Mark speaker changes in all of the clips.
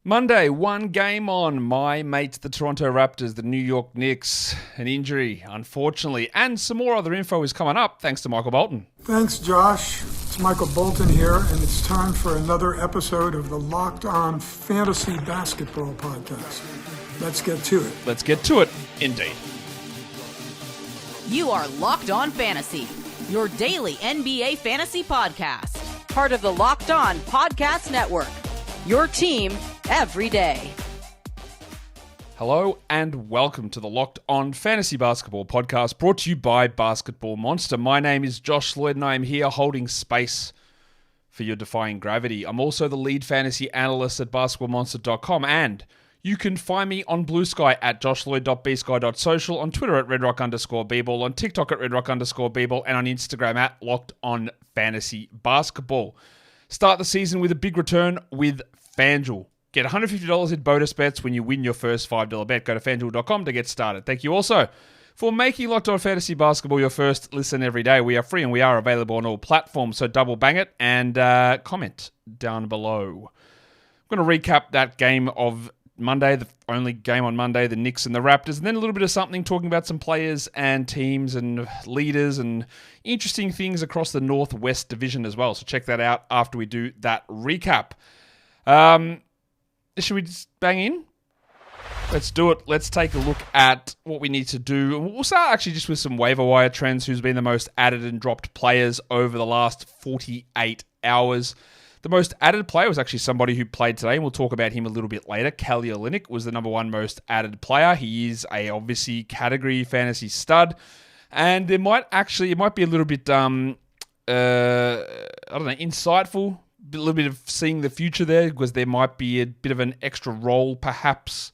Speaker 1: Monday, one game on. My mates, the Toronto Raptors, the New York Knicks, an injury, unfortunately, and some more other info is coming up, thanks to Michael Bolton.
Speaker 2: Thanks, Josh. It's Michael Bolton here, and it's time for another episode of the Locked On Fantasy Basketball Podcast. Let's get to it.
Speaker 1: Let's get to it, indeed.
Speaker 3: You are Locked On Fantasy, your daily NBA fantasy podcast. Part of the Locked On Podcast Network, your team every day.
Speaker 1: Hello and welcome to the Locked On Fantasy Basketball Podcast, brought to you by Basketball Monster. My name is Josh Lloyd and I am here holding space for your defying gravity. I'm also the lead fantasy analyst at basketballmonster.com, and you can find me on Blue Sky at joshloyd.bsky.social, on Twitter at redrock_bball, on TikTok at redrock_bball, and on Instagram at Locked On Fantasy Basketball. Start the season with a big return with FanDuel. Get $150 in bonus bets when you win your first $5 bet. Go to FanDuel.com to get started. Thank you also for making Locked On Fantasy Basketball your first listen every day. We are free and we are available on all platforms, so double bang it and comment down below. I'm going to recap that game of Monday, the only game on Monday, the Knicks and the Raptors, and then a little bit of something talking about some players and teams and leaders and interesting things across the Northwest Division as well. So check that out after we do that recap. Should we just bang in? Let's do it. Let's take a look at what we need to do. We'll start actually just with some waiver wire trends, who's been the most added and dropped players over the last 48 hours. The most added player was actually somebody who played today, and we'll talk about him a little bit later. Kelly Olynyk was the number one most added player. He is a obviously category fantasy stud, and it might be a little bit insightful, a little bit of seeing the future there, because there might be a bit of an extra role perhaps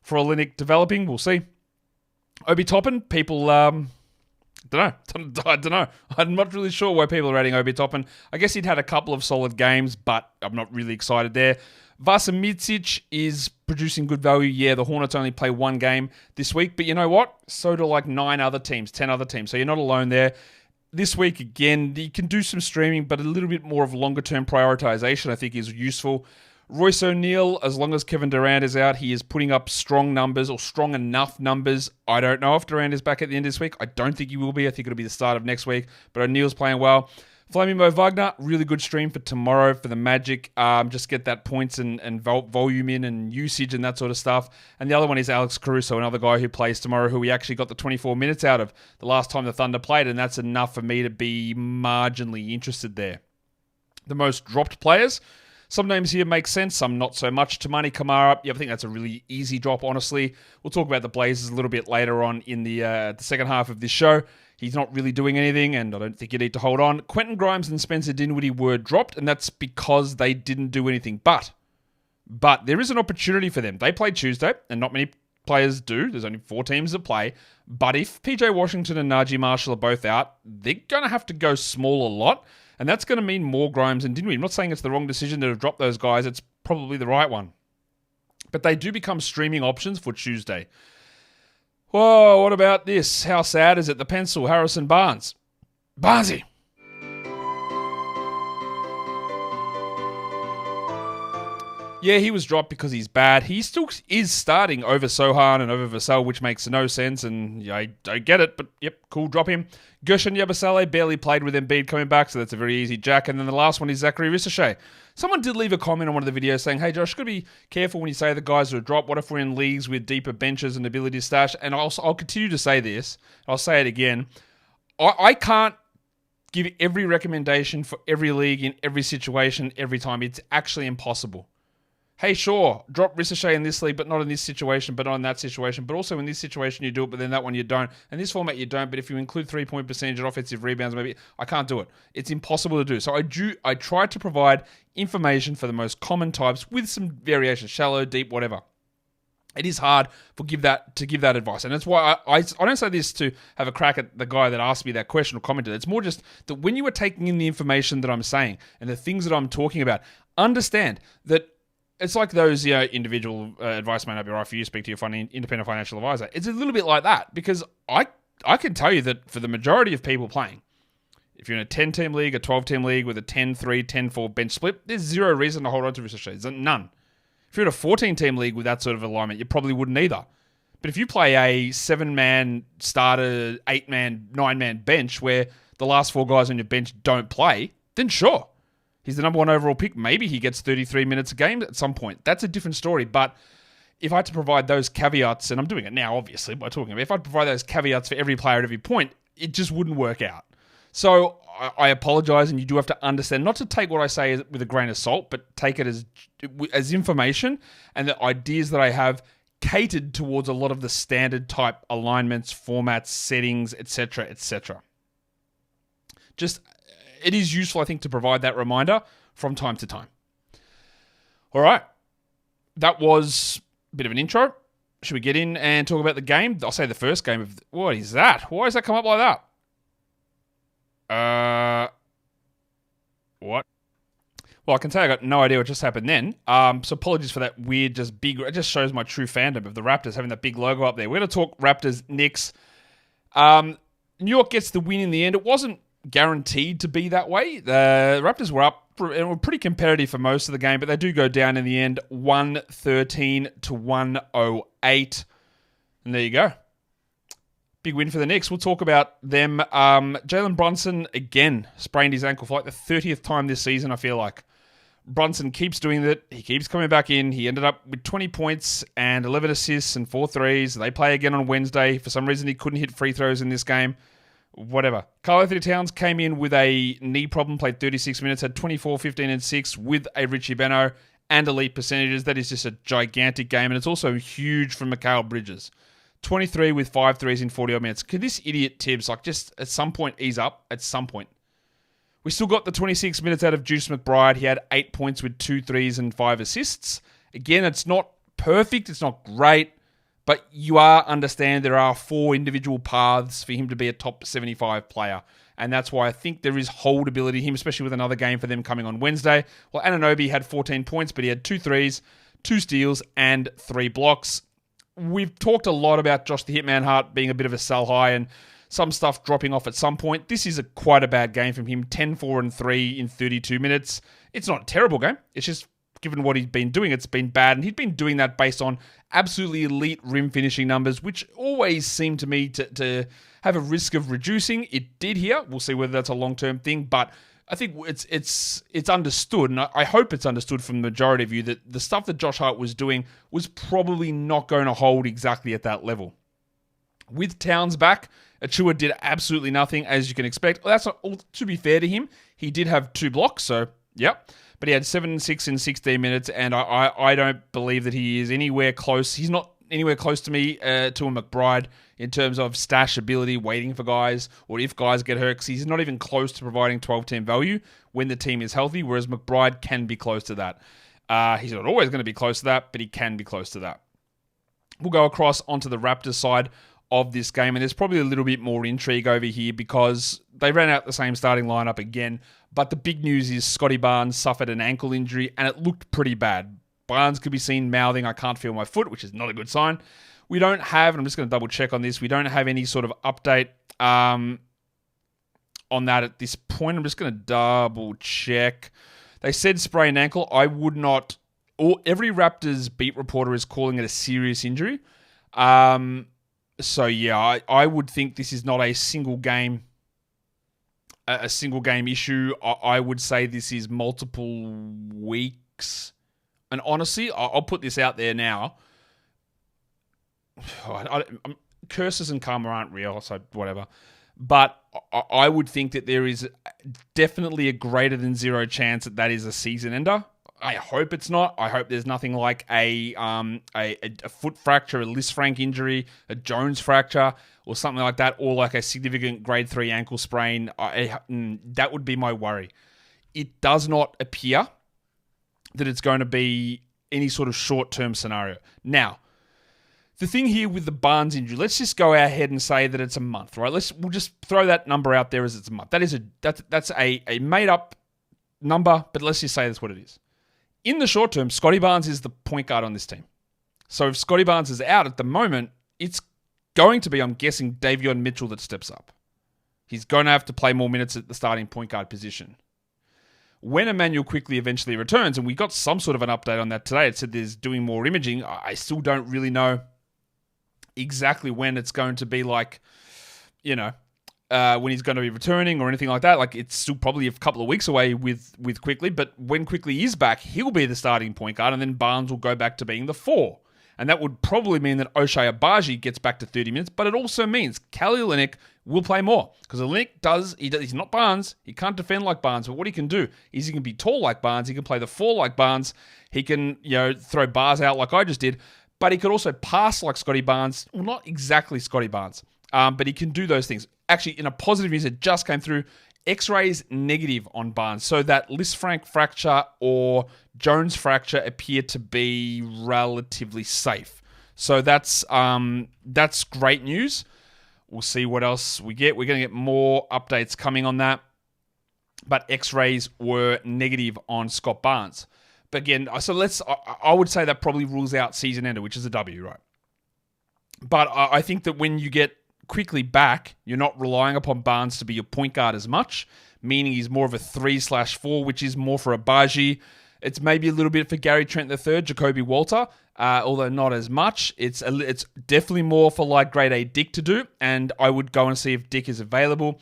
Speaker 1: for Olynyk developing. We'll see. Obi Toppin, people I don't know. I'm not really sure why people are rating Obi Toppin. I guess he'd had a couple of solid games, but I'm not really excited there. Vasa Micic is producing good value. Yeah, the Hornets only play one game this week, but you know what? So do like 10 other teams. So you're not alone there. This week, again, you can do some streaming, but a little bit more of longer-term prioritization I think is useful. Royce O'Neal, as long as Kevin Durant is out, he is putting up strong numbers or strong enough numbers. I don't know if Durant is back at the end of this week. I don't think he will be. I think it'll be the start of next week. But O'Neal's playing well. Flaming Mo Wagner, really good stream for tomorrow for the Magic. Just get that points and volume in and usage and that sort of stuff. And the other one is Alex Caruso, another guy who plays tomorrow, who we actually got the 24 minutes out of the last time the Thunder played. And that's enough for me to be marginally interested there. The most dropped players. Some names here make sense, some not so much. Tamani Kamara, I think that's a really easy drop, honestly. We'll talk about the Blazers a little bit later on in the second half of this show. He's not really doing anything, and I don't think you need to hold on. Quentin Grimes and Spencer Dinwiddie were dropped, and that's because they didn't do anything. But there is an opportunity for them. They played Tuesday, and not many players do. There's only 4 teams that play. But if PJ Washington and Najee Marshall are both out, they're going to have to go small a lot. And that's going to mean more Grimes and Dinwiddie. I'm not saying it's the wrong decision to have dropped those guys. It's probably the right one. But they do become streaming options for Tuesday. Whoa, what about this? How sad is it? The pencil, Harrison Barnes. Barnesy. Yeah, he was dropped because he's bad. He still is starting over Sohan and over Vassell, which makes no sense, and I don't get it, but yep, cool, drop him. Gershon Yabusele barely played with Embiid coming back, so that's a very easy jack. And then the last one is Zachary Ricochet. Someone did leave a comment on one of the videos saying, hey Josh, got to be careful when you say the guys are dropped. What if we're in leagues with deeper benches and ability to stash? And I'll continue to say this. I'll say it again. I can't give every recommendation for every league in every situation every time. It's actually impossible. Hey, sure, drop Ricochet in this league, but not in this situation, but not in that situation. But also in this situation, you do it, but then that one you don't. In this format, you don't. But if you include 3-point percentage and offensive rebounds, maybe I can't do it. It's impossible to do. So I try to provide information for the most common types with some variation, shallow, deep, whatever. It is hard to give that advice. And that's why I don't say this to have a crack at the guy that asked me that question or commented. It's more just that when you are taking in the information that I'm saying and the things that I'm talking about, understand that it's like those, individual advice may not be right for you. Speak to your independent financial advisor. It's a little bit like that because I can tell you that for the majority of people playing, if you're in a 10-team league, a 12-team league with a 10-3, 10-4 bench split, there's zero reason to hold on to Ricochet. None. If you're in a 14-team league with that sort of alignment, you probably wouldn't either. But if you play a 7-man starter, 8-man, 9-man bench where the last 4 guys on your bench don't play, then sure. He's the number 1 overall pick. Maybe he gets 33 minutes a game at some point. That's a different story. But if I had to provide those caveats, and I'm doing it now, obviously, by talking about it, if I had to provide those caveats for every player at every point, it just wouldn't work out. So I apologize, and you do have to understand, not to take what I say with a grain of salt, but take it as information, and the ideas that I have catered towards a lot of the standard type alignments, formats, settings, etc., etc. Just, it is useful, I think, to provide that reminder from time to time. All right. That was a bit of an intro. Should we get in and talk about the game? I'll say the first game of... What is that? Why does that come up like that? What? Well, I can tell you I got no idea what just happened then. So apologies for that weird, just big... It just shows my true fandom of the Raptors having that big logo up there. We're going to talk Raptors, Knicks. New York gets the win in the end. It wasn't guaranteed to be that way. The Raptors were up and were pretty competitive for most of the game, but they do go down in the end, 113 to 108. And there you go. Big win for the Knicks. We'll talk about them. Jalen Brunson, again, sprained his ankle for like the 30th time this season, I feel like. Brunson keeps doing that. He keeps coming back in. He ended up with 20 points and 11 assists and 4 threes. They play again on Wednesday. For some reason, he couldn't hit free throws in this game. Whatever. Karl-Anthony Towns came in with a knee problem, played 36 minutes, had 24, 15, and 6 with a Richie Beno and elite percentages. That is just a gigantic game, and it's also huge from Mikal Bridges. 23 with 5 threes in 40-odd minutes. Could this idiot Tibbs, just at some point ease up? At some point. We still got the 26 minutes out of Juice McBride. He had 8 points with 2 threes and 5 assists. Again, it's not perfect. It's not great. But you understand there are 4 individual paths for him to be a top 75 player. And that's why I think there is holdability in him, especially with another game for them coming on Wednesday. Well, Anunoby had 14 points, but he had 2 threes, 2 steals, and 3 blocks. We've talked a lot about Josh the Hitman Hart being a bit of a sell high and some stuff dropping off at some point. This is quite a bad game from him. 10, 4, and 3 in 32 minutes. It's not a terrible game. It's just, given what he's been doing, it's been bad. And he'd been doing that based on absolutely elite rim finishing numbers, which always seem to me to have a risk of reducing. It did here. We'll see whether that's a long-term thing. But I think it's understood, and I hope it's understood from the majority of you, that the stuff that Josh Hart was doing was probably not going to hold exactly at that level. With Towns back, Achua did absolutely nothing, as you can expect. Well, that's not, to be fair to him, he did have 2 blocks, so yep. But he had 7 and 6 in 16 minutes, and I don't believe that he is anywhere close. He's not anywhere close to me, to a McBride, in terms of stash ability, waiting for guys, or if guys get hurt, because he's not even close to providing 12-team value when the team is healthy, whereas McBride can be close to that. He's not always going to be close to that, but he can be close to that. We'll go across onto the Raptors side of this game, and there's probably a little bit more intrigue over here because they ran out the same starting lineup again, but the big news is Scottie Barnes suffered an ankle injury, and it looked pretty bad. Barnes could be seen mouthing, "I can't feel my foot," which is not a good sign. We don't have, and I'm just going to double check on this, we don't have any sort of update on that at this point. I'm just going to double check. They said sprained ankle. I would not, every Raptors beat reporter is calling it a serious injury. So yeah, I would think this is not a single game issue. I would say this is multiple weeks. And honestly, I'll put this out there now. Curses and karma aren't real, so whatever. But I would think that there is definitely a greater than 0 chance that is a season ender. I hope it's not. I hope there's nothing like a foot fracture, a Lisfranc injury, a Jones fracture, or something like that, or like a significant grade 3 ankle sprain. That would be my worry. It does not appear that it's going to be any sort of short-term scenario. Now, the thing here with the Barnes injury, let's just go ahead and say that it's a month, right? We'll just throw that number out there as it's a month. That's a made-up number, but let's just say that's what it is. In the short term, Scottie Barnes is the point guard on this team. So if Scottie Barnes is out at the moment, it's going to be, I'm guessing, Davion Mitchell that steps up. He's going to have to play more minutes at the starting point guard position. when Emmanuel Quickley eventually returns, and we got some sort of an update on that today. It said there's doing more imaging. I still don't really know exactly when it's going to be like, when he's going to be returning or anything like that. Like, it's still probably a couple of weeks away with Quickley, but when Quickley is back, he'll be the starting point guard, and then Barnes will go back to being the 4. And that would probably mean that Ochai Agbaji gets back to 30 minutes, but it also means Kelly Olynyk will play more. Because Olynyk he's not Barnes, he can't defend like Barnes, but what he can do is he can be tall like Barnes, he can play the 4 like Barnes, he can, throw bars out like I just did, but he could also pass like Scottie Barnes. Well, not exactly Scottie Barnes, but he can do those things. Actually, in a positive news that just came through, X-rays negative on Barnes. So that Lisfranc fracture or Jones fracture appear to be relatively safe. So that's great news. We'll see what else we get. We're going to get more updates coming on that. But X-rays were negative on Scott Barnes. But again, I would say that probably rules out season ender, which is a W, right? But I think that when you get Quickley back, you're not relying upon Barnes to be your point guard as much, meaning he's more of a 3/4, which is more for Agbaji. It's maybe a little bit for Gary Trent III, Jacoby Walter, although not as much. It's definitely more for like grade A Dick to do, and I would go and see if Dick is available.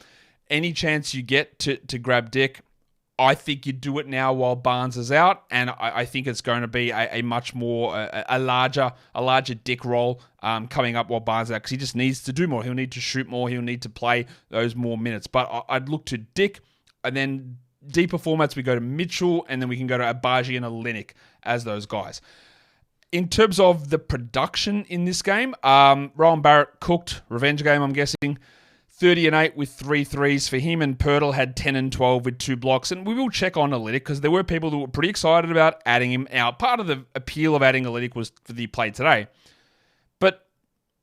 Speaker 1: Any chance you get to grab Dick, I think you do it now while Barnes is out, and I think it's going to be a much more, a larger Dick role coming up while Barnes is out, because he just needs to do more. He'll need to shoot more. He'll need to play those more minutes. But I'd look to Dick, and then deeper formats, we go to Mitchell, and then we can go to Agbaji and Olynyk as those guys. In terms of the production in this game, Rowan Barrett cooked, revenge game, I'm guessing. 30 and 8 with 3 threes for him, and Pirtle had 10 and 12 with 2 blocks. And we will check on Olynyk because there were people who were pretty excited about adding him out. Part of the appeal of adding Olynyk was for the play today. But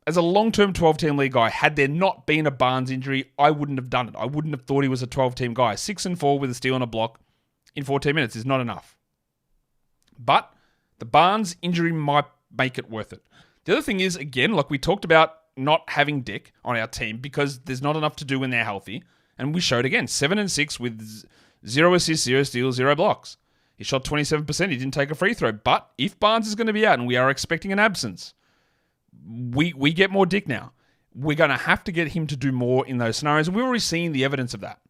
Speaker 1: as a long-term 12-team league guy, had there not been a Barnes injury, I wouldn't have done it. I wouldn't have thought he was a 12-team guy. 6 and 4 with a steal and a block in 14 minutes is not enough. But the Barnes injury might make it worth it. The other thing is, again, like we talked about, not having Dick on our team because there's not enough to do when they're healthy. And we showed again, 7 and 6 with 0 assists, 0 steals, 0 blocks. He shot 27%. He didn't take a free throw. But if Barnes is going to be out and we are expecting an absence, we get more Dick now. We're going to have to get him to do more in those scenarios. And we're already seeing the evidence of that.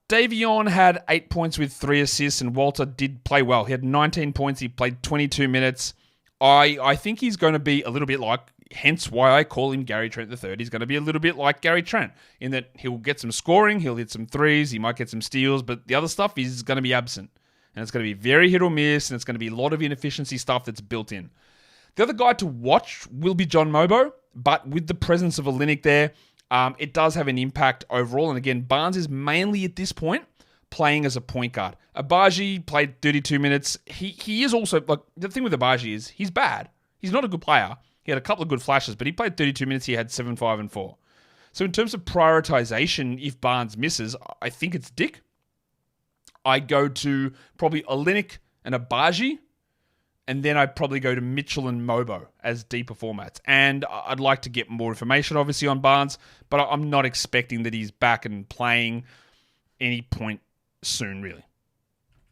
Speaker 1: Davion had 8 points with 3 assists, and Walter did play well. He had 19 points. He played 22 minutes. I think he's going to be a little bit like, hence why I call him Gary Trent III. He's going to be a little bit like Gary Trent in that he'll get some scoring, he'll hit some threes, he might get some steals, but the other stuff is going to be absent. And it's going to be very hit or miss, and it's going to be a lot of inefficiency stuff that's built in. The other guy to watch will be John Mobo, but with the presence of Olynyk there, it does have an impact overall. And again, Barnes is mainly at this point playing as a point guard. Agbaji played 32 minutes. He is also, like, the thing with Agbaji is he's bad. He's not a good player. He had a couple of good flashes, but he played 32 minutes. He had 7, 5, and 4. So in terms of prioritization, if Barnes misses, I think it's Dick. I go to probably Olynyk and Agbaji, and then I'd probably go to Mitchell and Mobo as deeper formats. And I'd like to get more information, obviously, on Barnes, but I'm not expecting that he's back and playing any point soon, really.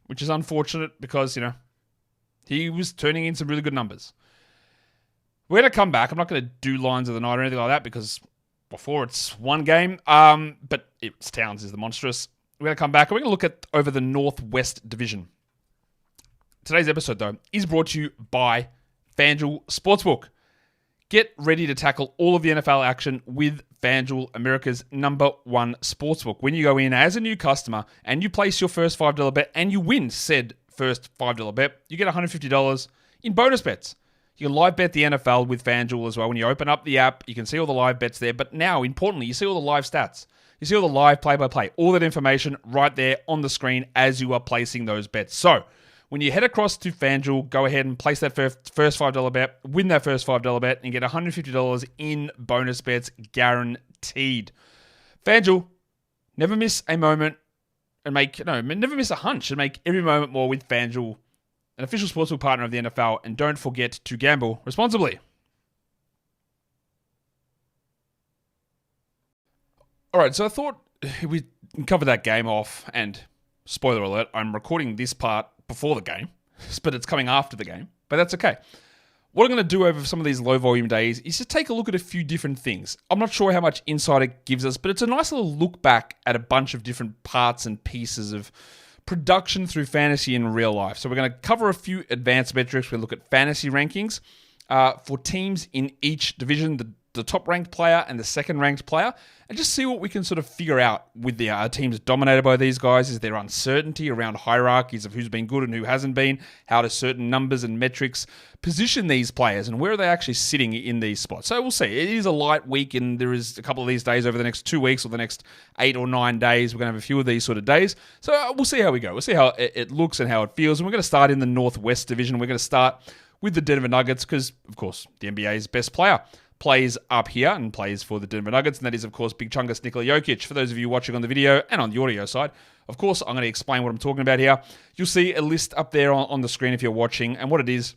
Speaker 1: Which is unfortunate because, he was turning in some really good numbers. We're going to come back. I'm not going to do lines of the night or anything like that because before it's one game, but it's Towns is the monstrous. We're going to come back and we're going to look at over the Northwest Division. Today's episode, though, is brought to you by FanDuel Sportsbook. Get ready to tackle all of the NFL action with FanDuel, America's #1 sportsbook. When you go in as a new customer and you place your first $5 bet and you win said first $5 bet, you get $150 in bonus bets. You can live bet the NFL with FanDuel as well. When you open up the app, you can see all the live bets there. But now, importantly, you see all the live stats. You see all the live play-by-play. All that information right there on the screen as you are placing those bets. So, when you head across to FanDuel, go ahead and place that first $5 bet, win that first $5 bet, and get $150 in bonus bets guaranteed. FanDuel, never miss a moment and never miss a hunch and make every moment more with FanDuel, an official sportsbook partner of the NFL, and don't forget to gamble responsibly. All right, so I thought we covered that game off, and Spoiler alert, I'm recording this part before the game, but it's coming after the game. But that's okay. What I'm going to do over some of these low volume days is just take a look at a few different things. I'm not sure how much insight it gives us, but it's a nice little look back at a bunch of different parts and pieces of production through fantasy in real life. So we're going to cover a few advanced metrics. We'll look at fantasy rankings for teams in each division, the top ranked player and the second ranked player, and just see what we can sort of figure out with the teams dominated by these guys. Is there uncertainty around hierarchies of who's been good and who hasn't been? How do certain numbers and metrics position these players, and where are they actually sitting in these spots? So we'll see. It is a light week, and there is a couple of these days over the next 2 weeks or the next 8 or 9 days. We're going to have a few of these sort of days. So we'll see how we go. We'll see how it looks and how it feels. And we're going to start in the Northwest Division. We're going to start with the Denver Nuggets because, of course, the NBA's best player plays up here and plays for the Denver Nuggets, and that is, of course, Big Chungus Nikola Jokic. For those of you watching on the video and on the audio side, of course, I'm going to explain what I'm talking about here. You'll see a list up there on the screen if you're watching, and what it is,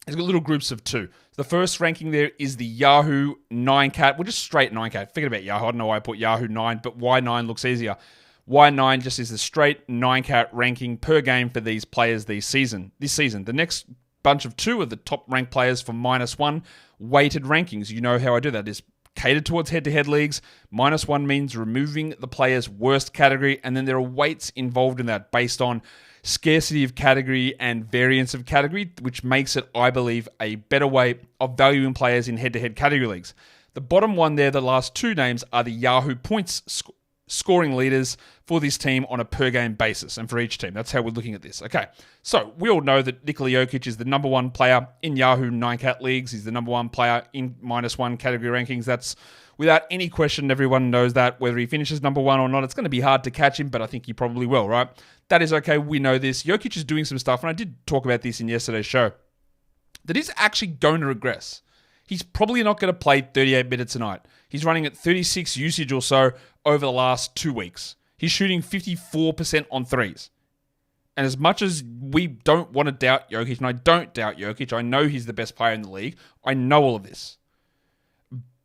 Speaker 1: it's got little groups of 2. The first ranking there is the Yahoo 9-cat. Well, just straight 9-cat. Forget about Yahoo. I don't know why I put Yahoo 9, but why 9 looks easier. Why 9 just is the straight 9-cat ranking per game for these players this season. The next bunch of 2 are the top ranked players for -1 weighted rankings. You know how I do that. It's catered towards head-to-head leagues. -1 means removing the player's worst category, and then there are weights involved in that based on scarcity of category and variance of category, which makes it, I believe, a better way of valuing players in head-to-head category leagues. The bottom one there, the last 2 names, are the Yahoo points scoring leaders for this team on a per-game basis, and for each team. That's how we're looking at this. Okay, so we all know that Nikola Jokic is the number 1 player in Yahoo 9-cat leagues. He's the number 1 player in -1 category rankings. That's without any question. Everyone knows that. Whether he finishes number 1 or not, it's going to be hard to catch him, but I think he probably will, right? That is okay. We know this. Jokic is doing some stuff, and I did talk about this in yesterday's show, that is actually going to regress. He's probably not going to play 38 minutes a night. He's running at 36 usage or so over the last 2 weeks. He's shooting 54% on threes. And as much as we don't want to doubt Jokic, and I don't doubt Jokic, I know he's the best player in the league. I know all of this.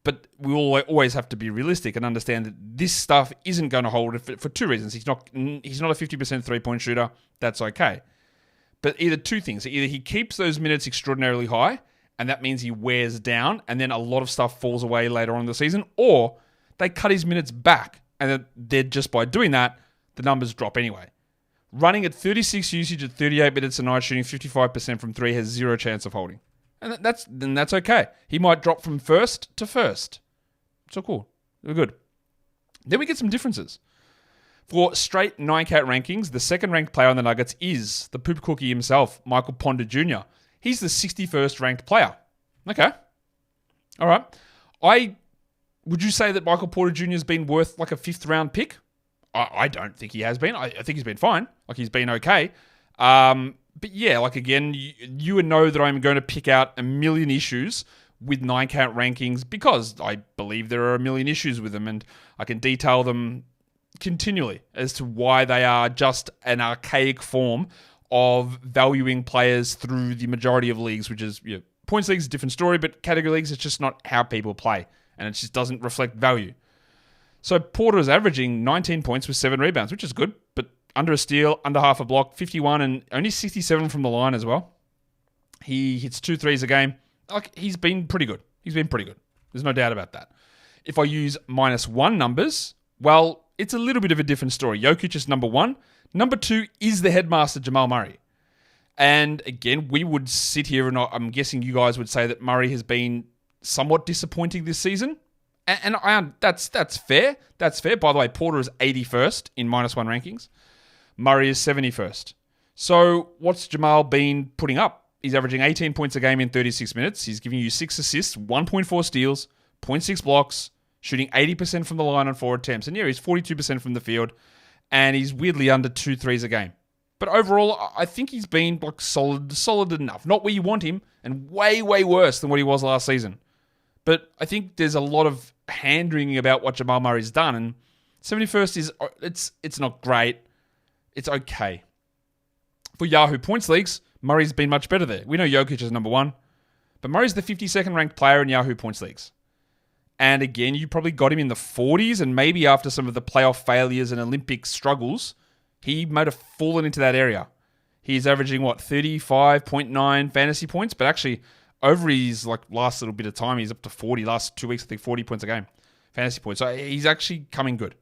Speaker 1: But we always have to be realistic and understand that this stuff isn't going to hold for 2 reasons. He's not a 50% three-point shooter. That's okay. But either 2 things. Either he keeps those minutes extraordinarily high, and that means he wears down, and then a lot of stuff falls away later on in the season, or they cut his minutes back, and they're just by doing that, the numbers drop anyway. Running at 36 usage at 38 minutes a night, shooting 55% from 3 has 0 chance of holding. And that's okay. He might drop from first to first. So cool. We're good. Then we get some differences. For straight 9-cat rankings, the second ranked player on the Nuggets is the poop cookie himself, Michael Porter Jr. He's the 61st ranked player. Okay. All right. Would you say that Michael Porter Jr. has been worth like a 5th round pick? I don't think he has been. I think he's been fine. Like, he's been okay. But yeah, like, again, you would know that I'm going to pick out a million issues with 9-cat rankings because I believe there are a million issues with them, and I can detail them continually as to why they are just an archaic form of valuing players through the majority of leagues, which is, points leagues is a different story, but category leagues, it's just not how people play, and it just doesn't reflect value. So Porter is averaging 19 points with 7 rebounds, which is good, but under a steal, under half a block, 51, and only 67 from the line as well. He hits 2 threes a game. Like, he's been pretty good. There's no doubt about that. If I use -1 numbers, well, it's a little bit of a different story. Jokic is number 1. Number 2 is the headmaster, Jamal Murray. And again, we would sit here and I'm guessing you guys would say that Murray has been somewhat disappointing this season. And that's fair. That's fair. By the way, Porter is 81st in -1 rankings. Murray is 71st. So what's Jamal been putting up? He's averaging 18 points a game in 36 minutes. He's giving you 6 assists, 1.4 steals, 0.6 blocks, shooting 80% from the line on 4 attempts. And yeah, he's 42% from the field. And he's weirdly under 2 threes a game. But overall, I think he's been like solid enough. Not where you want him, and way, way worse than what he was last season. But I think there's a lot of hand-wringing about what Jamal Murray's done. And 71st is, it's not great. It's okay. For Yahoo points leagues, Murray's been much better there. We know Jokic is number 1. But Murray's the 52nd ranked player in Yahoo points leagues. And again, you probably got him in the 40s, and maybe after some of the playoff failures and Olympic struggles, He might have fallen into that area. He's averaging, 35.9 fantasy points, but actually over his last little bit of time, he's up to 40. Last 2 weeks, I think 40 points a game, fantasy points. So he's actually coming good.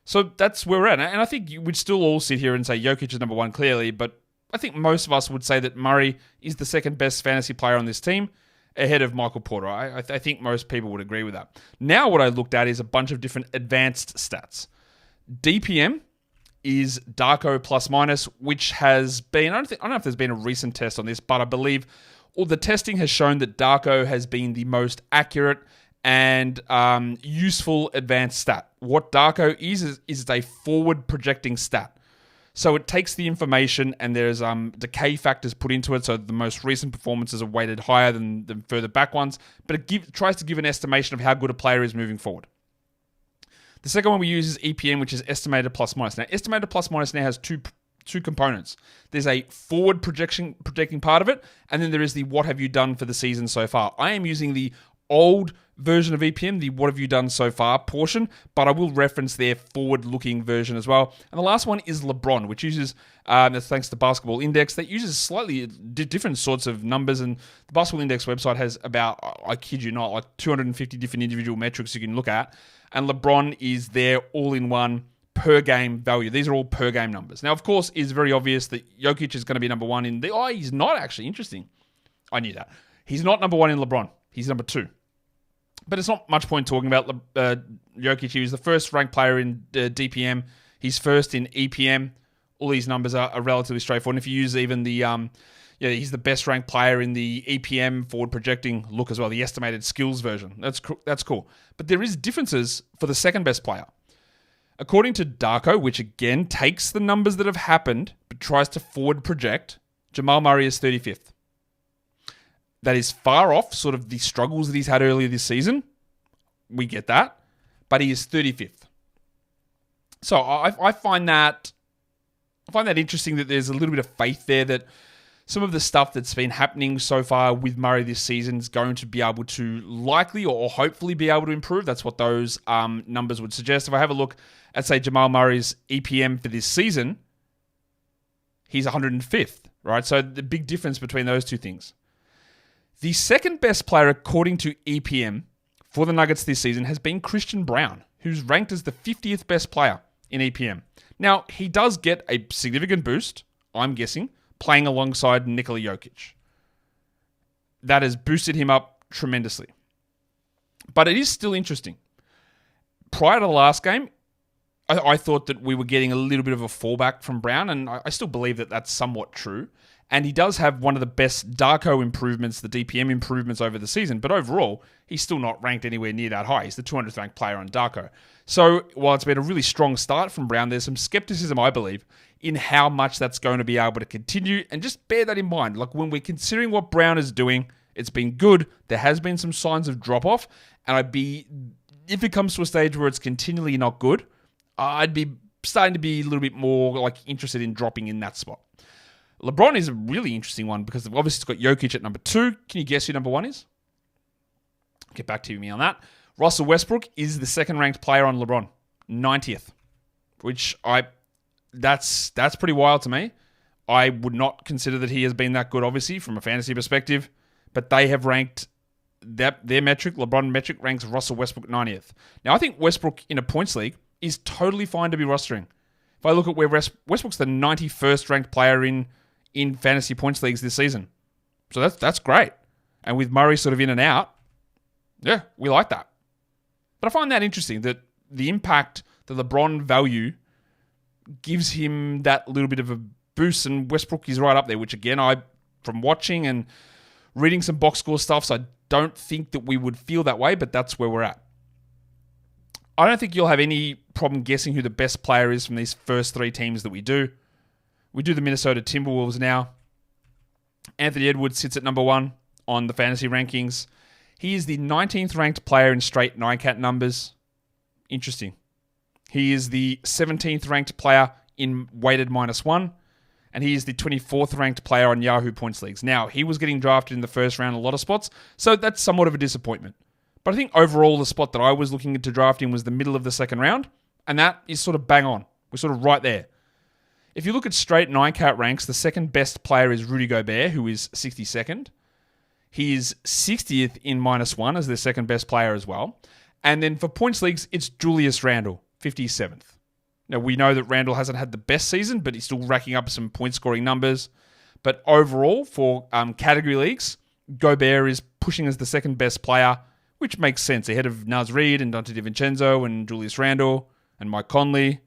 Speaker 1: So that's where we're at. And I think you would still all sit here and say Jokic is number one clearly, but I think most of us would say that Murray is the second best fantasy player on this team, ahead of Michael Porter. I think most people would agree with that. Now what I looked at is a bunch of different advanced stats. DPM is Darko plus minus, which has been, I don't know if there's been a recent test on this, but I believe all the testing has shown that Darko has been the most accurate and useful advanced stat. What Darko is a forward projecting stat. So it takes the information and there's decay factors put into it, so the most recent performances are weighted higher than the further back ones, but it tries to give an estimation of how good a player is moving forward. The second one we use is EPM, which is estimated plus minus. Now, estimated plus minus now has two components. There's a forward projecting part of it, and then there is the what have you done for the season so far. I am using the old version of EPM, the what have you done so far portion, but I will reference their forward-looking version as well. And the last one is LeBron, which uses, that's thanks to Basketball Index, that uses slightly different sorts of numbers, and the Basketball Index website has about, I kid you not, 250 different individual metrics you can look at, and LeBron is their all-in-one per-game value. These are all per-game numbers. Now, of course, it's very obvious that Jokic is going to be number one in the... Oh, he's not actually. Interesting. I knew that. He's not number one in LeBron. He's number two. But it's not much point talking about Jokic. He was the first ranked player in DPM. He's first in EPM. All these numbers are relatively straightforward. And if you use even the... he's the best ranked player in the EPM forward projecting look as well, the estimated skills version. That's cool. But there is differences for the second best player. According to Darko, which again takes the numbers that have happened but tries to forward project, Jamal Murray is 35th. That is far off sort of the struggles that he's had earlier this season. We get that. But he is 35th. So I find that interesting that there's a little bit of faith there that some of the stuff that's been happening so far with Murray this season is going to be able to likely or hopefully be able to improve. That's what those numbers would suggest. If I have a look at, say, Jamal Murray's EPM for this season, he's 105th, right? So the big difference between those two things. The second best player according to EPM for the Nuggets this season has been Christian Braun, who's ranked as the 50th best player in EPM. Now, he does get a significant boost, I'm guessing, playing alongside Nikola Jokic. That has boosted him up tremendously. But it is still interesting. Prior to the last game, I thought that we were getting a little bit of a fallback from Braun, and I still believe that that's somewhat true. And he does have one of the best Darko improvements, the DPM improvements over the season, but overall, he's still not ranked anywhere near that high. He's the 200th ranked player on Darko. So while it's been a really strong start from Braun, there's some skepticism, I believe, in how much that's going to be able to continue. And just bear that in mind. Like when we're considering what Braun is doing, it's been good. There has been some signs of drop-off. And if it comes to a stage where it's continually not good, I'd be starting to be a little bit more interested in dropping in that spot. LeBron is a really interesting one because obviously it's got Jokic at number 2. Can you guess who number 1 is? Get back to me on that. Russell Westbrook is the second-ranked player on LeBron, 90th, which that's pretty wild to me. I would not consider that he has been that good, obviously, from a fantasy perspective, but they have ranked their metric, LeBron metric, ranks Russell Westbrook 90th. Now, I think Westbrook in a points league is totally fine to be rostering. If I look at where Westbrook's the 91st ranked player in fantasy points leagues this season. So that's great. And with Murray sort of in and out, yeah, we like that. But I find that interesting that the impact, the LeBron value gives him that little bit of a boost, and Westbrook is right up there, which again, from watching and reading some box score stuff, so I don't think that we would feel that way, but that's where we're at. I don't think you'll have any problem guessing who the best player is from these first 3 teams that we do. We do the Minnesota Timberwolves now. Anthony Edwards sits at number 1 on the fantasy rankings. He is the 19th ranked player in straight 9-cat numbers. Interesting. He is the 17th ranked player in weighted -1. And he is the 24th ranked player on Yahoo Points Leagues. Now, he was getting drafted in the first round in a lot of spots, so that's somewhat of a disappointment. But I think overall the spot that I was looking to draft in was the middle of the second round, and that is sort of bang on. We're sort of right there. If you look at straight 9-cat ranks, the second best player is Rudy Gobert, who is 62nd. He is 60th in -1 as their second best player as well. And then for points leagues, it's Julius Randle, 57th. Now, we know that Randle hasn't had the best season, but he's still racking up some point-scoring numbers. But overall, for category leagues, Gobert is pushing as the second best player, which makes sense, ahead of Naz Reid and Dante DiVincenzo and Julius Randle and Mike Conley.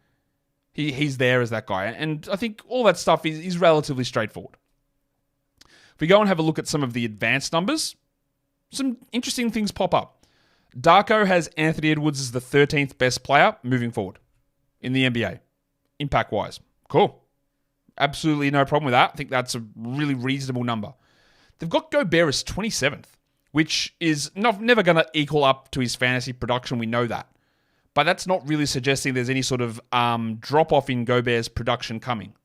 Speaker 1: He's there as that guy. And I think all that stuff is relatively straightforward. If we go and have a look at some of the advanced numbers, some interesting things pop up. Darko has Anthony Edwards as the 13th best player moving forward in the NBA, impact-wise. Cool. Absolutely no problem with that. I think that's a really reasonable number. They've got Gobert as 27th, which is never going to equal up to his fantasy production. We know that. But that's not really suggesting there's any sort of drop-off in Gobert's production coming.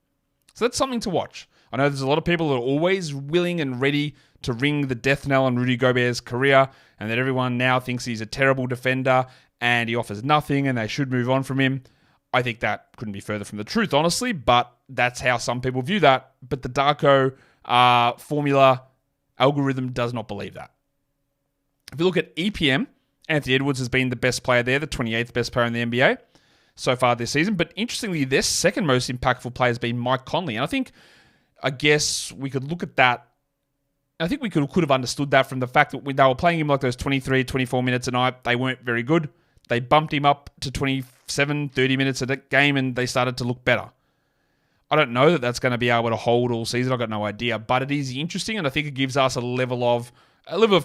Speaker 1: So that's something to watch. I know there's a lot of people that are always willing and ready to ring the death knell on Rudy Gobert's career, and that everyone now thinks he's a terrible defender and he offers nothing and they should move on from him. I think that couldn't be further from the truth, honestly, but that's how some people view that. But the Darko formula algorithm does not believe that. If you look at EPM, Anthony Edwards has been the best player there, the 28th best player in the NBA so far this season. But interestingly, their second most impactful player has been Mike Conley. And I guess we could look at that. I think we could have understood that from the fact that when they were playing him like those 23, 24 minutes a night, they weren't very good. They bumped him up to 27, 30 minutes a game and they started to look better. I don't know that that's going to be able to hold all season. I've got no idea. But it is interesting, and I think it gives us a level of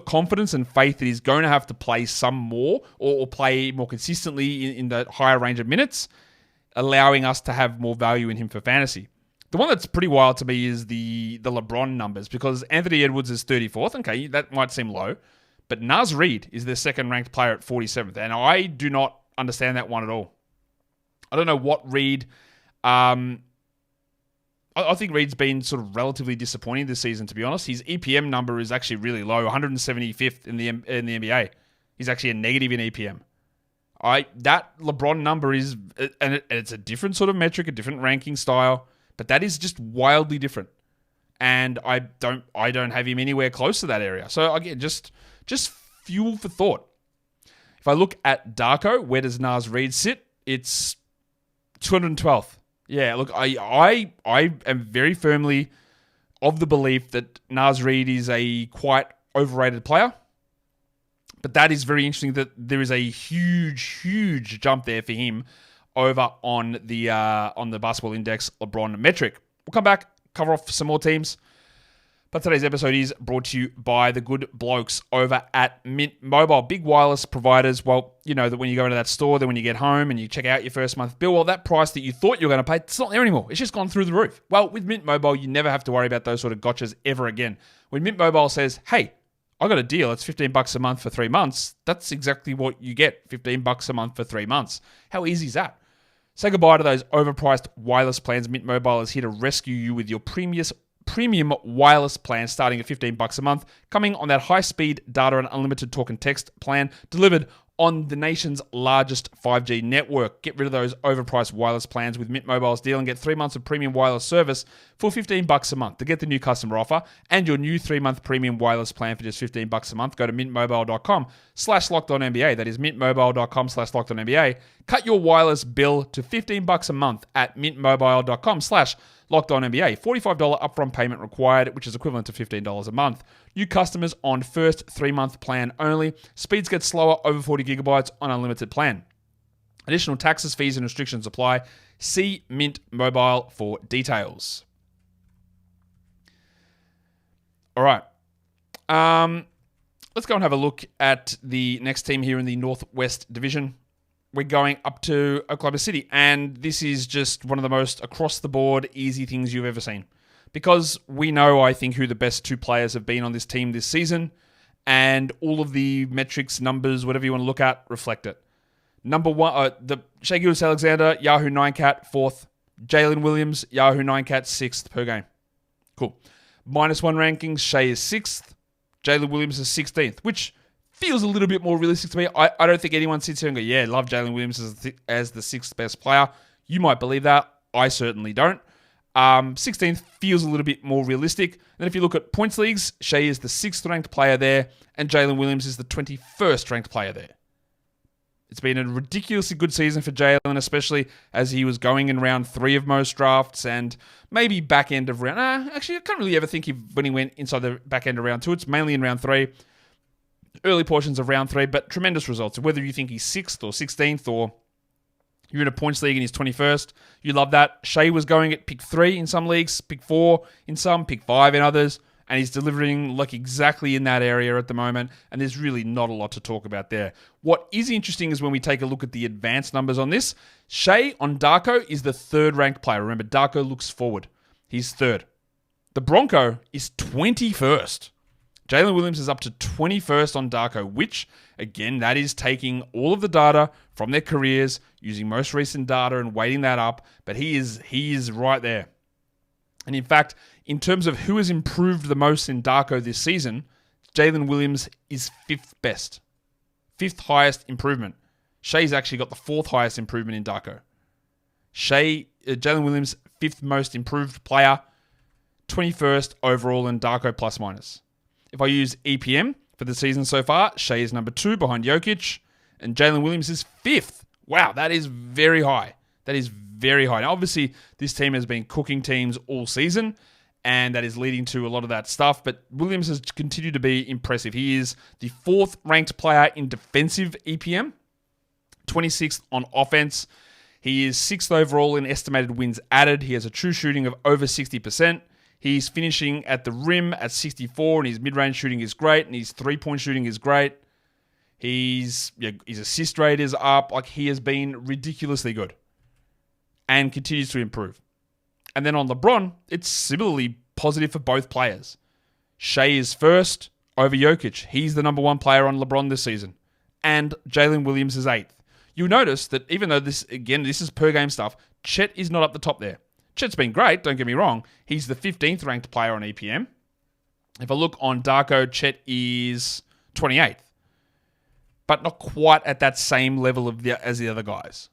Speaker 1: confidence and faith that he's going to have to play some more or play more consistently in the higher range of minutes, allowing us to have more value in him for fantasy. The one that's pretty wild to me is the LeBron numbers, because Anthony Edwards is 34th. Okay, that might seem low. But Naz Reid is their second-ranked player at 47th, and I do not understand that one at all. I don't know what Reid... I think Reid's been sort of relatively disappointing this season, to be honest. His EPM number is actually really low, 175th in the NBA. He's actually a negative in EPM. That LeBron number is, and it's a different sort of metric, a different ranking style, but that is just wildly different. And I don't have him anywhere close to that area. So again, just fuel for thought. If I look at Darko, where does Naz Reid sit? It's 212th. Yeah, look, I am very firmly of the belief that Naz Reid is a quite overrated player. But that is very interesting that there is a huge jump there for him over on the Basketball Index LeBron metric. We'll come back, cover off some more teams. But today's episode is brought to you by the good blokes over at Mint Mobile. Big wireless providers. Well, you know that when you go into that store, then when you get home and you check out your first month bill, well, that price that you thought you were going to pay, it's not there anymore. It's just gone through the roof. Well, with Mint Mobile, you never have to worry about those sort of gotchas ever again. When Mint Mobile says, hey, I got a deal, it's $15 a month for 3 months, that's exactly what you get, $15 a month for 3 months. How easy is that? Say goodbye to those overpriced wireless plans. Mint Mobile is here to rescue you with your premium wireless plan starting at $15 a month, coming on that high-speed data and unlimited talk and text plan delivered on the nation's largest 5G network. Get rid of those overpriced wireless plans with Mint Mobile's deal and get 3 months of premium wireless service for $15 a month. To get the new customer offer and your new 3-month premium wireless plan for just $15 a month, go to mintmobile.com/LockedOnNBA. That is mintmobile.com/LockedOnNBA. Cut your wireless bill to $15 a month at mintmobile.com/LockedOnNBA. $45 upfront payment required, which is equivalent to $15 a month. New customers on first 3-month plan only. Speeds get slower over 40 gigabytes on unlimited plan. Additional taxes, fees, and restrictions apply. See Mint Mobile for details. All right. Let's go and have a look at the next team here in the Northwest Division. We're going up to Oklahoma City, and this is just one of the most across-the-board easy things you've ever seen. Because we know, I think, who the best two players have been on this team this season, and all of the metrics, numbers, whatever you want to look at, reflect it. Number one, the Shai Gilgeous-Alexander, Yahoo 9-cat, 4th. Jalen Williams, Yahoo 9-cat, 6th per game. Cool. -1 rankings, Shai is 6th. Jalen Williams is 16th, which feels a little bit more realistic to me. I don't think anyone sits here and go, love Jalen Williams as the 6th best player. You might believe that. I certainly don't. 16th feels a little bit more realistic. Then if you look at points leagues, Shai is the 6th ranked player there, and Jalen Williams is the 21st ranked player there. It's been a ridiculously good season for Jalen, especially as he was going in round 3 of most drafts and maybe back end of round... actually, I can't really ever think when he went inside the back end of round 2. It's mainly in round 3, early portions of round 3, but tremendous results. Whether you think he's 6th or 16th or you're in a points league and he's 21st, you love that. Shai was going at pick 3 in some leagues, pick 4 in some, pick 5 in others, and he's delivering like exactly in that area at the moment, and there's really not a lot to talk about there. What is interesting is when we take a look at the advanced numbers on this, Shai on Darko is the 3rd ranked player. Remember, Darko looks forward. He's 3rd. The Bronco is 21st. Jalen Williams is up to 21st on Darko, which, again, that is taking all of the data from their careers, using most recent data and weighting that up, but he is right there. And in fact, in terms of who has improved the most in Darko this season, Jalen Williams is 5th best. 5th highest improvement. Shai's actually got the 4th highest improvement in Darko. Jalen Williams, 5th most improved player, 21st overall in Darko plus minus. If I use EPM for the season so far, Shai is number 2 behind Jokic, and Jalen Williams is 5th. Wow, that is very high. That is very high. Now, obviously, this team has been cooking teams all season, and that is leading to a lot of that stuff, but Williams has continued to be impressive. He is the 4th ranked player in defensive EPM, 26th on offense. He is 6th overall in estimated wins added. He has a true shooting of over 60%. He's finishing at the rim at 64, and his mid-range shooting is great, and his three-point shooting is great. His assist rate is up. Like, he has been ridiculously good and continues to improve. And then on LeBron, it's similarly positive for both players. Shai is 1st over Jokic. He's the number 1 player on LeBron this season. And Jalen Williams is 8th. You'll notice that even though this is per game stuff, Chet is not up the top there. Chet's been great, don't get me wrong. He's the 15th ranked player on EPM. If I look on Darko, Chet is 28th. But not quite at that same level as the other guys.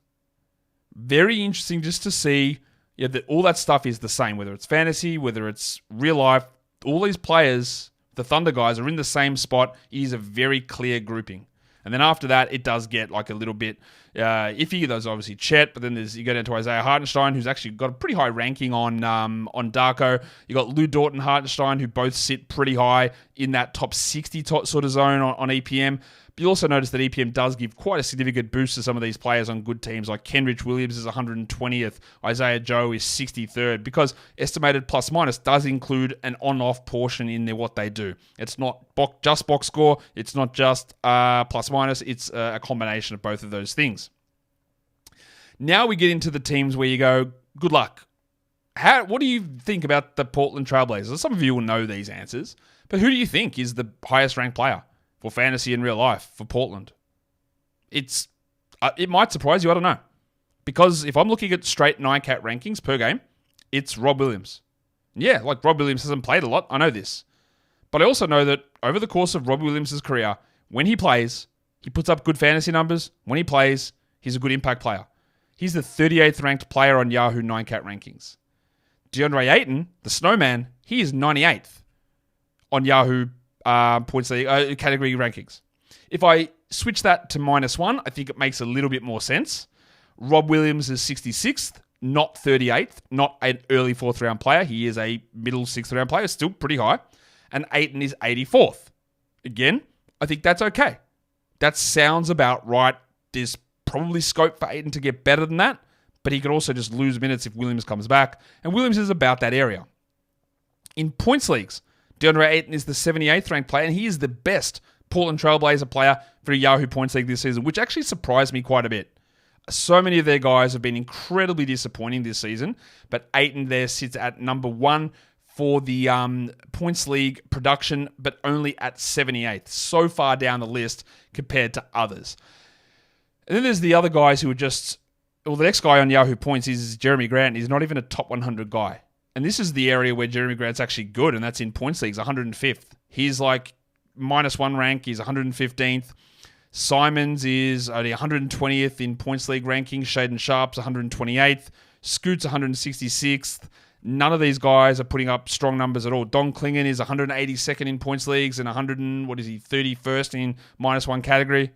Speaker 1: Very interesting just to see that all that stuff is the same, whether it's fantasy, whether it's real life. All these players, the Thunder guys, are in the same spot. It is a very clear grouping. And then after that, it does get like a little bit iffy. There's obviously Chet, but then you go down to Isaiah Hartenstein, who's actually got a pretty high ranking on Darko. You got Lou Dort and Hartenstein, who both sit pretty high in that top 60 sort of zone on EPM. But you also notice that EPM does give quite a significant boost to some of these players on good teams, like Kenrich Williams is 120th, Isaiah Joe is 63rd, because estimated plus minus does include an on-off portion in there what they do. It's not just box score, it's not just plus minus, it's a combination of both of those things. Now we get into the teams where you go, good luck. What do you think about the Portland Trailblazers? Some of you will know these answers, but who do you think is the highest ranked player for fantasy in real life for Portland? It might surprise you, I don't know. Because if I'm looking at straight 9-cat rankings per game, it's Rob Williams. Yeah, like Rob Williams hasn't played a lot, I know this. But I also know that over the course of Rob Williams' career, when he plays, he puts up good fantasy numbers. When he plays, he's a good impact player. He's the 38th ranked player on Yahoo 9-cat rankings. DeAndre Ayton, the snowman, he is 98th on Yahoo points league category rankings. If I switch that to -1, I think it makes a little bit more sense. Rob Williams is 66th, not 38th, not an early 4th round player. He is a middle 6th round player, still pretty high. And Ayton is 84th. Again, I think that's okay. That sounds about right. There's probably scope for Ayton to get better than that, but he could also just lose minutes if Williams comes back. And Williams is about that area. In points leagues, DeAndre Ayton is the 78th ranked player, and he is the best Portland Trailblazer player for a Yahoo points league this season, which actually surprised me quite a bit. So many of their guys have been incredibly disappointing this season, but Ayton there sits at number 1 for the points league production, but only at 78th, so far down the list compared to others. And then there's the other guys who are just... Well, the next guy on Yahoo points is Jeremy Grant. He's not even a top 100 guy. And this is the area where Jeremy Grant's actually good, and that's in points leagues, 105th. He's like -1 rank, he's 115th. Simons is only 120th in points league rankings. Shaden Sharp's 128th. Scoot's 166th. None of these guys are putting up strong numbers at all. Don Klingon is 182nd in points leagues and 31st in -1 category.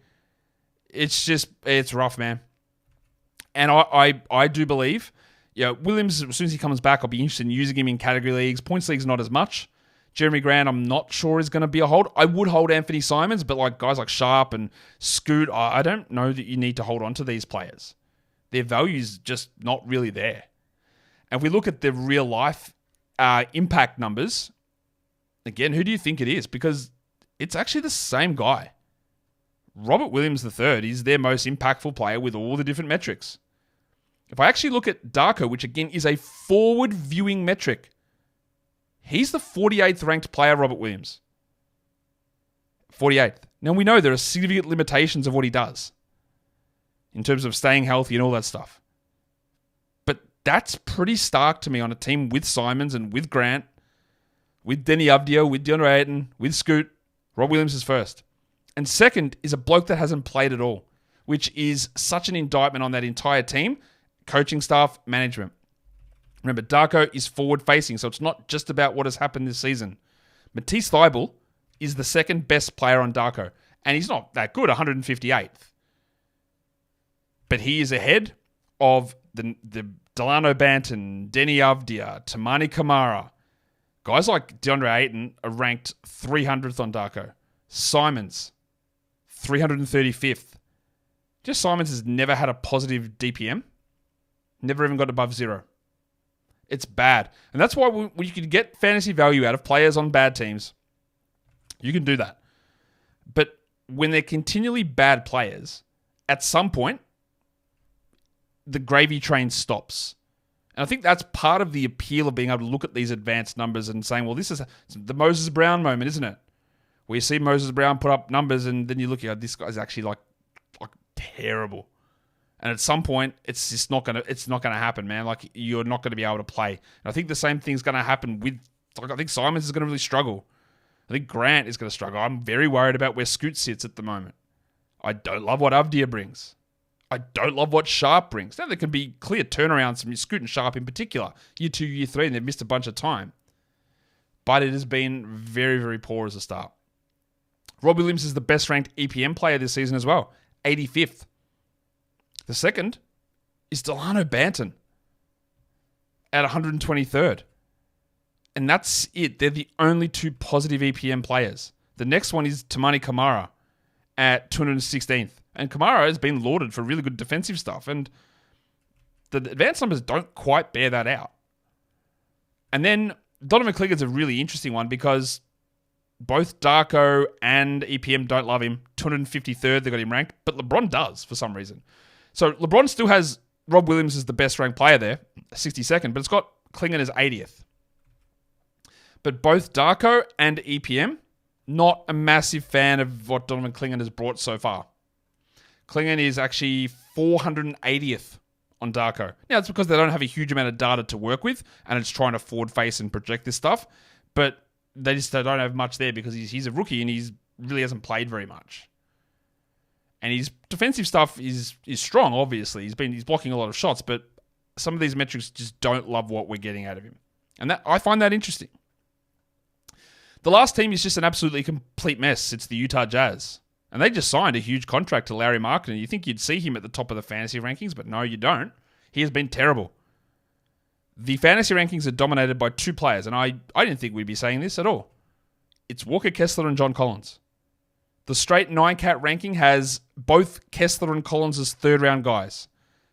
Speaker 1: It's rough, man. And I do believe, Williams, as soon as he comes back, I'll be interested in using him in category leagues. Points leagues, not as much. Jeremy Grant, I'm not sure is going to be a hold. I would hold Anthony Simons, but like guys like Sharp and Scoot, I don't know that you need to hold on to these players. Their value's just not really there. And if we look at the real life impact numbers, again, who do you think it is? Because it's actually the same guy. Robert Williams III is their most impactful player with all the different metrics. If I actually look at Darko, which again is a forward viewing metric, he's the 48th ranked player, Robert Williams. 48th. Now we know there are significant limitations of what he does in terms of staying healthy and all that stuff. But that's pretty stark to me on a team with Simons and with Grant, with Denny Avdia, with DeAndre Ayton, with Scoot. Rob Williams is first. And second is a bloke that hasn't played at all, which is such an indictment on that entire team, coaching staff, management. Remember, Darko is forward-facing, so it's not just about what has happened this season. Matisse Thybulle is the second best player on Darko, and he's not that good, 158th. But he is ahead of the Delano Banton, Denny Avdia, Tamani Kamara. Guys like DeAndre Ayton are ranked 300th on Darko. Simons, 335th. Just Simons has never had a positive DPM. Never even got above 0. It's bad. And that's why when you can get fantasy value out of players on bad teams, you can do that. But when they're continually bad players, at some point, the gravy train stops. And I think that's part of the appeal of being able to look at these advanced numbers and saying, well, this is the Moses Brown moment, isn't it? Where you see Moses Brown put up numbers and then you look at this guy's actually like terrible. And at some point, it's just not gonna happen, man. Like, you're not gonna be able to play. And I think the same thing's gonna happen with. Like, I think Simons is gonna really struggle. I think Grant is gonna struggle. I'm very worried about where Scoot sits at the moment. I don't love what Avdia brings. I don't love what Sharp brings. Now there can be clear turnarounds from Scoot and Sharp in particular. Year 2, year 3, and they've missed a bunch of time. But it has been very, very poor as a start. Rob Williams is the best ranked EPM player this season as well, 85th. The second is Delano Banton at 123rd. And that's it. They're the only 2 positive EPM players. The next one is Tamani Kamara at 216th. And Kamara has been lauded for really good defensive stuff. And the advanced numbers don't quite bear that out. And then Donovan Clingan's a really interesting one because both Darko and EPM don't love him. 253rd, they got him ranked. But LeBron does for some reason. So LeBron still has Rob Williams as the best ranked player there, 62nd, but it's got Klingan as 80th. But both Darko and EPM, not a massive fan of what Donovan Klingan has brought so far. Klingan is actually 480th on Darko. Now, it's because they don't have a huge amount of data to work with, and it's trying to forward face and project this stuff, but they don't have much there because he's a rookie and he really hasn't played very much. And his defensive stuff is strong, obviously. He's blocking a lot of shots, but some of these metrics just don't love what we're getting out of him. And that I find that interesting. The last team is just an absolutely complete mess. It's the Utah Jazz. And they just signed a huge contract to Larry Markkinen. You think you'd see him at the top of the fantasy rankings, but no, you don't. He has been terrible. The fantasy rankings are dominated by 2 players, and I didn't think we'd be saying this at all. It's Walker Kessler and John Collins. The straight 9-cat ranking has both Kessler and Collins as 3rd-round guys.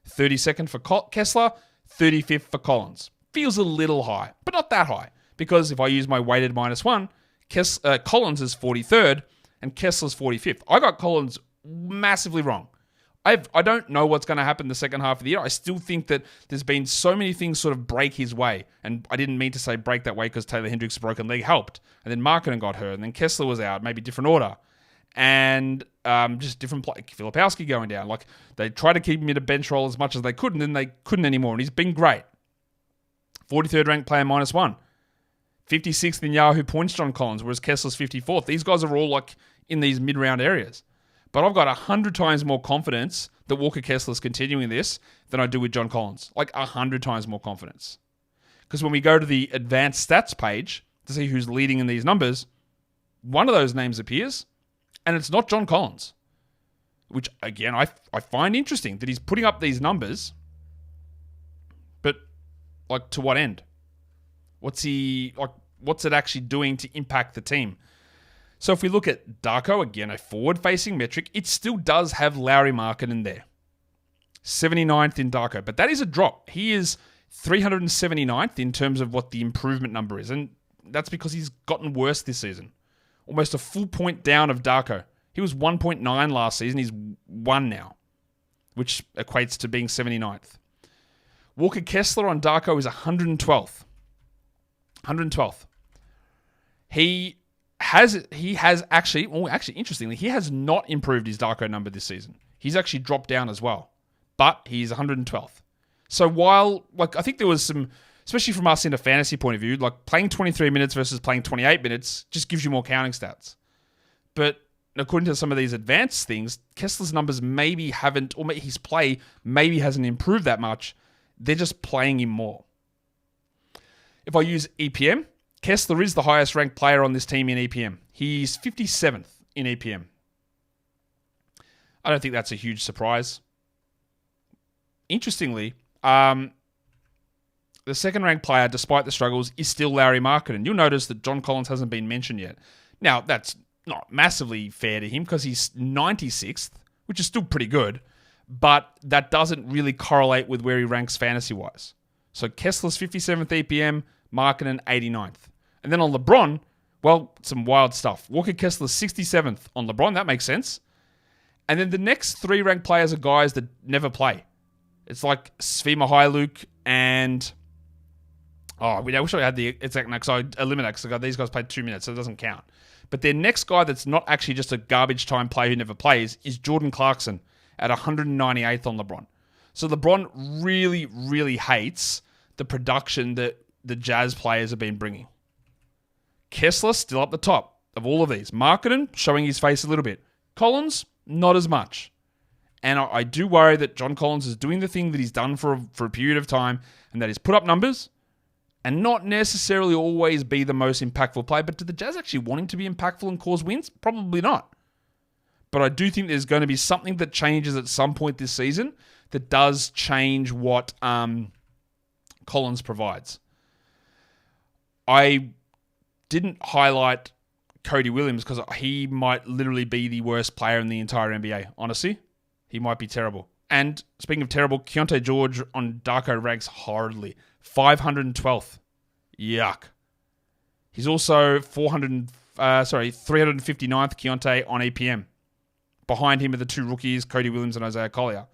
Speaker 1: 32nd for Kessler, 35th for Collins. Feels a little high, but not that high. Because if I use my weighted -1, Collins is 43rd and Kessler's 45th. I got Collins massively wrong. I don't know what's going to happen the second half of the year. I still think that there's been so many things sort of break his way. And I didn't mean to say break that way because Taylor Hendricks' broken leg helped. And then Markkinen got hurt. And then Kessler was out, maybe different order. And just different play. Filipowski going down. Like, they tried to keep him in a bench role as much as they could, and then they couldn't anymore. And he's been great. 43rd ranked player -1. 56th in Yahoo points, John Collins, whereas Kessler's 54th. These guys are all like in these mid-round areas. But I've got 100 times more confidence that Walker Kessler's continuing this than I do with John Collins. Like 100 times more confidence. Because when we go to the advanced stats page to see who's leading in these numbers, one of those names appears, and it's not John Collins. Which, again, I find interesting that he's putting up these numbers, but, like, to what end? What's it actually doing to impact the team? So if we look at Darko, again, a forward-facing metric, it still does have Lauri Markkanen there. 79th in Darko, but that is a drop. He is 379th in terms of what the improvement number is, and that's because he's gotten worse this season. Almost a full point down of Darko. He was 1.9 last season. He's 1 now, which equates to being 79th. Walker Kessler on Darko is 112th. 112th. He has actually, interestingly, he has not improved his Darko number this season. He's actually dropped down as well, but he's 112th. So while, I think there was some, especially from us in a fantasy point of view, playing 23 minutes versus playing 28 minutes just gives you more counting stats. But according to some of these advanced things, Kessler's numbers maybe haven't, or his play maybe hasn't improved that much. They're just playing him more. If I use EPM, Kessler is the highest ranked player on this team in EPM. He's 57th in EPM. I don't think that's a huge surprise. Interestingly, the second ranked player, despite the struggles, is still Lauri Markkanen. You'll notice that John Collins hasn't been mentioned yet. Now, that's not massively fair to him because he's 96th, which is still pretty good, but that doesn't really correlate with where he ranks fantasy-wise. So Kessler's 57th EPM, Markkanen 89th. And then on LeBron, well, some wild stuff. Walker Kessler's 67th on LeBron. That makes sense. And then the next three ranked players are guys that never play. It's like Svi Mykhailiuk and... I wish I had the exact number, because I eliminated because these guys played 2 minutes, so it doesn't count. But their next guy that's not actually just a garbage time player who never plays is Jordan Clarkson at 198th on LeBron. So LeBron really, really hates the production that the Jazz players have been bringing. Kessler still up the top of all of these. Markkanen showing his face a little bit. Collins, not as much. And I do worry that John Collins is doing the thing that he's done for a period of time, and that is put up numbers and not necessarily always be the most impactful player. But do the Jazz actually want him to be impactful and cause wins? Probably not. But I do think there's going to be something that changes at some point this season that does change what Collins provides. I didn't highlight Cody Williams because he might literally be the worst player in the entire NBA, honestly. He might be terrible. And speaking of terrible, Keontae George on Darko ranks horridly. 512th. Yuck. He's also 359th Keontae on EPM. Behind him are the two rookies, Cody Williams and Isaiah Collier.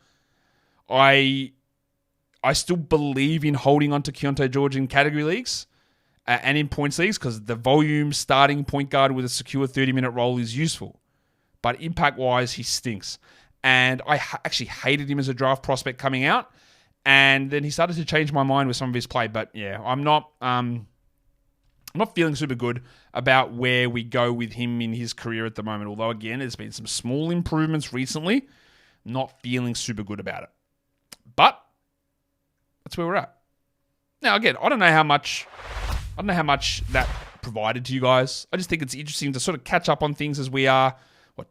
Speaker 1: I still believe in holding on to Keontae George in category leagues and in points leagues because the volume starting point guard with a secure 30-minute role is useful. But impact-wise, he stinks. And I actually hated him as a draft prospect coming out. And then he started to change my mind with some of his play. But yeah, I'm not feeling super good about where we go with him in his career at the moment. Although, again, there's been some small improvements recently. Not feeling super good about it. But that's where we're at. Now, again, I don't know how much that provided to you guys. I just think it's interesting to sort of catch up on things as we are. What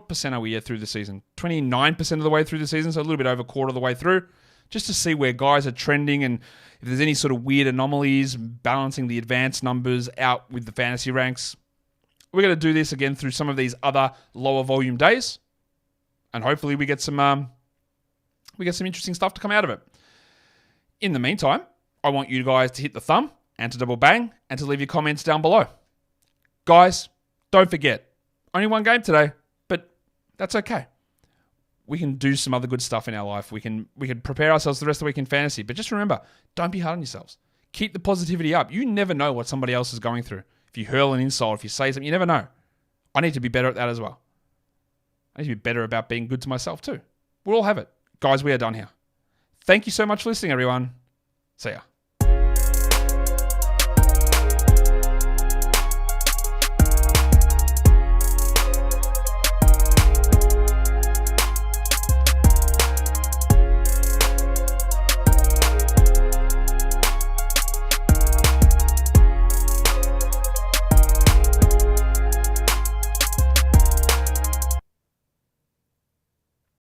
Speaker 1: percent are we through the season? 29% of the way through the season, so a little bit over a quarter of the way through, just to see where guys are trending and if there's any sort of weird anomalies, balancing the advanced numbers out with the fantasy ranks. We're going to do this again through some of these other lower volume days, and hopefully we get some interesting stuff to come out of it. In the meantime, I want you guys to hit the thumb and to double bang and to leave your comments down below. Guys, don't forget, only one game today, but that's okay. We can do some other good stuff in our life. We can prepare ourselves the rest of the week in fantasy. But just remember, don't be hard on yourselves. Keep the positivity up. You never know what somebody else is going through. If you hurl an insult, if you say something, you never know. I need to be better at that as well. I need to be better about being good to myself too. We'll all have it. Guys, we are done here. Thank you so much for listening, everyone. See ya.